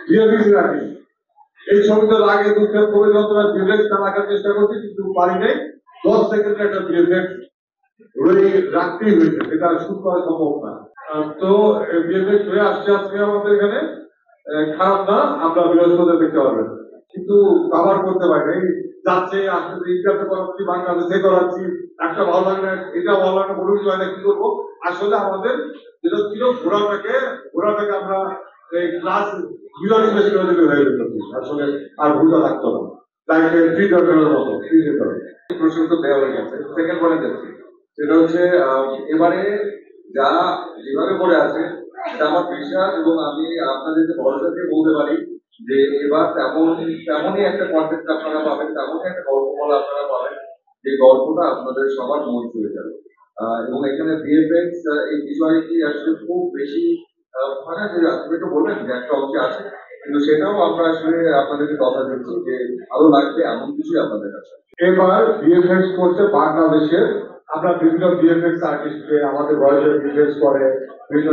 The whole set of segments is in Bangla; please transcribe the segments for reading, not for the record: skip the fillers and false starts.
বিএফএক্স রাখি। এই ছবিটা আগে দুঃখের করে যন্ত্রণা বিএফএক্স রাখার চেষ্টা করছি, কিন্তু পারি নাই। 10 সেকেন্ডের একটা বিএফএক্স রাখতেই হয়েছে, এটা শুট করা সম্ভব না। তো বিএফএক্স হয়ে আসছে আজকে আমাদের এখানে, খারাপ না, আমরা বৃহস্পতি দেখতে পারবেন, কিন্তু কভার করতে পারি যাচ্ছে আসলে ইন্ডিয়াতে করাচ্ছি, বাংলাদেশে করাচ্ছি, একটা ভালো লাগে না, এটা ভালো লাগে না, বলুন কি করবো। আসলে আমাদের যেটা ছিল ঘোড়াটাকে আমরা এই ক্লাস বিলনি বেশি করে দিলে হয়ে যেত, আসলে আর ভুলটা লাগতো না, লাইক ফ্রি দরকারের মতো ফ্রি যেত। প্রশ্ন তো দেওয়া হয়ে গেছে, সেকেন্ড পয়েন্ট যাচ্ছি, সেটা হচ্ছে এবারে যা যেভাবে করে আছে সেটা আমার বিশ্বাস, এবং আমি আপনাদেরকে ভরসা দিয়ে বলতে পারি যে এবার তেমনই একটা কন্টেন্ট আপনারা পাবেন, তেমনই একটা গল্প বলা আপনারা পাবেন, যে গল্পটা আপনাদের সবার মন ছুঁয়ে যাবে। এবং এখানে ভিএফএক্স এই বিষয়টি আসলে খুব বেশি ফাঁকা হয়ে যাচ্ছে, একটু বলবেন যে একটা অংশে আছে, কিন্তু সেটাও আমরা আসলে আপনাদেরকে কথা দিচ্ছি যে ভালো লাগবে এমন কিছুই আপনাদের কাছে। এবার ভিএফএক্স করছে বাংলাদেশের, আমরা বিভিন্ন ভিএফএক্স আর্টিস্টকে আমাদের বয়সের ভিএফএক্স করে, বিভিন্ন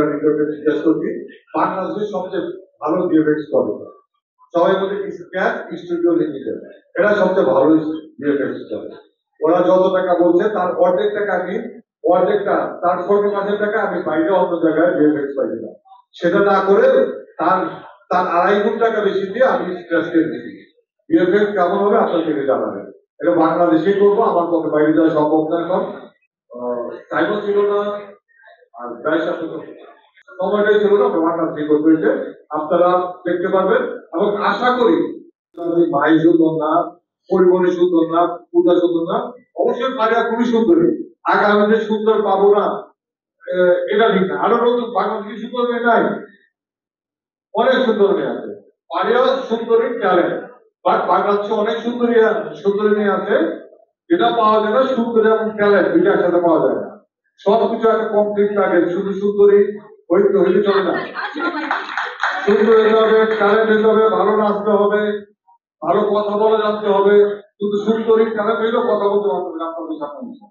জিজ্ঞেস করছি, বাংলাদেশের সবচেয়ে ভালো ভিএফএক্স করে সবাই বলে স্ক্যাচ স্টুডিও লিমিটেড, এরা সবচেয়ে ভালো ভিএফএক্স করে। ওরা যত টাকা বলছে তার অর্ধেক টাকা আমি, অর্ধেকটা তার 40% টাকা আমি বাইরে অন্য জায়গায় ভিএফএক্স পাইছিলাম, সেটা না করে তার তার 2.5 গুণ টাকা বেশি দিয়ে আমি স্ক্র্যাচকে দিচ্ছি। ভিএফএক্স কেমন হবে আপনার থেকে জানাবেন, এটা বাংলাদেশেই করবো, আমার পক্ষে বাইরে যাওয়া সম্ভব না, এখন টাইমও ছিল না, আর ব্যয় সময়টাই ছিল না, বাংলাদেশে করতে হয়েছে। আপনারা দেখতে পারবেন, এবং আশা করি ভাই সুন্দর না, পরিমণি সুন্দর না, পূজা সুন্দর না, অবশ্যই পারিয়া খুবই সুন্দরী, আগামীতে সুন্দর পাবো না এটা ঠিক না, আরো নতুন বাংলাদেশি সুন্দর মেয়ে নাই, অনেক সুন্দর মেয়ে আছে, পারিয়া সুন্দরী ট্যালেন্ট, বাট বাংলাদেশে অনেক সুন্দরী মেয়ে আছে, যেটা পাওয়া যায় না, সুন্দরী এবং ট্যালেন্ট দুইটা একসাথে পাওয়া যায় না, সবকিছু একটা কমপ্লিট লাগে, শুধু সুন্দরী হইতে চলে না, সুন্দর হতে হবে, ট্যালেন্ট হতে হবে, ভালো নাচতে হবে, ভালো কথা বলা জানতে হবে, কিন্তু সুন্দরী ট্যালেন্ট হইলেও কথা বলতে পারবে না আপনাদের সামনে।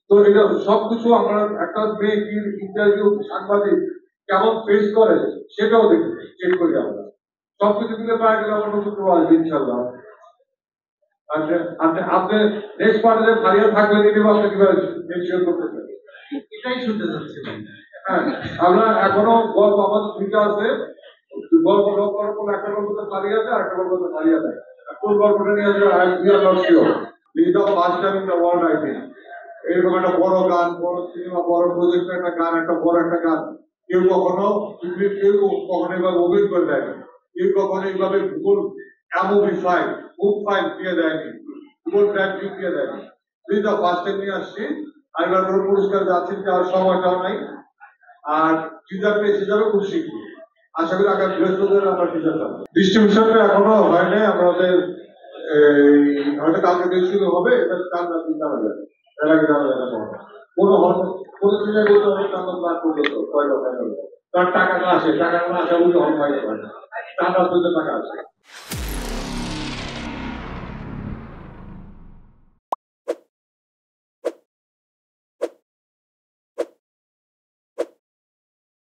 তো এটা সবকিছু আমরা একটা মেয়ে ইন্টারভিউ সাংবাদিক কেমন ফেস করে সেটাও দেখি, চেক করি আমরা, সবকিছু দিলে পাওয়া গেলে আমার নতুন আসবে ইনশাল্লাহ। আপনি নেক্সট পার্টে ভারিয়া থাকবেন, এটা আপনি কিভাবে মেনশন করতে পারেন, এটাই শুনতে চাচ্ছি। হ্যাঁ, আমরা এখনো গল্প আমাদের দুইটা আছে, গল্প একটা গল্পতে ভারিয়া দেয়, একটা গল্পতে ভারিয়া দেয়, কোন গল্পটা নিয়ে আসবে first time in the world I think, এরকম একটা বড় গান, বড় সিনেমা, বড় প্রজেক্ট একটা গান, একটা বড় একটা গান কেউ কখনো এভাবে অভিযোগ করে দেয়নি, কেউ কখনো এইভাবে ভূগোল মুভি ফাইল বুক ফাইল দিয়ে দেয়নি, ভূগোল ব্র্যান্ডিং দিয়ে দেয়নি, দুইটা ফার্স্ট টাইম নিয়ে আসছি। আর এবার কোনো পুরস্কার যাচ্ছি, যাওয়ার সময়টাও নাই, আর টিচার পেয়েছে যাবে খুব শিখি, আশা করি আগামী বৃহস্পতিবার আমরা টিচার যাবো। ডিস্ট্রিবিউশনটা এখনো হয় নাই, আমাদের হয়তো কালকে থেকে শুরু হবে, এটা কাল রাত্রি জানা যাবে, এর আগে জানা যাবে না, কোনো জায়গায় বলতে হবে কাল প্ল্যান করতে তো কয়টা ফাইনাল, তার টাকা না আসে, টাকা না আসা বলতে হবে, টাকা আসে।